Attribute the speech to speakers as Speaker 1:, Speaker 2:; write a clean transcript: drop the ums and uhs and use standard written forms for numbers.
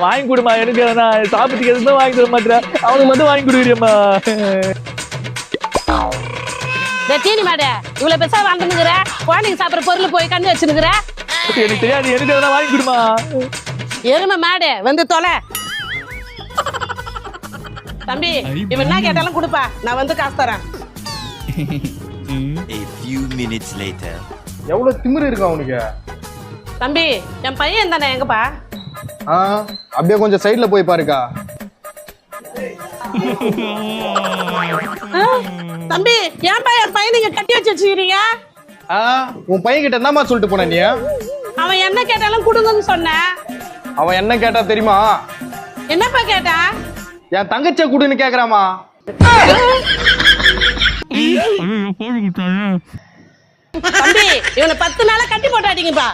Speaker 1: வாங்கி கொடுமா, எனக்கு நான் சாப்பிட்டுக்கு எதுவும் வாங்கி தர மாட்டேன், அவனுக்கு மட்டும் வாங்கி கொடுக்குறியம்மா.
Speaker 2: தீனி மாட இவ்வளவு பெருசா வாங்கினுக்குற, குழந்தைங்க சாப்பிட்ற பொருள் போய் கண்ணு வச்சுனுக்குற.
Speaker 1: எனக்கு தெரியாது, எனக்கு எதனா வாங்கி கொடுமா.
Speaker 2: எருமை மாடு வந்து தொலை. தம்பி இவன் என்ன கேட்டாலும் கொடுப்பா, நான் வந்து காசு தரேன்.
Speaker 3: A few minutes later.
Speaker 4: எவ்வளவு திமிரு இருக்கு அவனுக்கு.
Speaker 2: தம்பி என் பையன் தானே, எங்கப்பா?
Speaker 4: அப்படியே கொஞ்சம் சைடுல போய் பாருக்கா.
Speaker 2: தம்பி என் பையன் நீங்க கட்டி வச்சு வச்சுக்கிறீங்க.
Speaker 4: உன் பையன் கிட்ட என்னமா சொல்லிட்டு போன நீ?
Speaker 2: அவன் என்ன கேட்டாலும் கொடுங்கன்னு சொன்னேன்.
Speaker 4: அவன் என்ன கேட்டா தெரியுமா?
Speaker 2: என்னப்பா கேட்டா?
Speaker 4: என் தங்கச்சியை குடுன்னு கேக்குறாமா.
Speaker 2: தம்பி இவனை 10 நாளா கட்டி போட்டாடிங்கப்பா.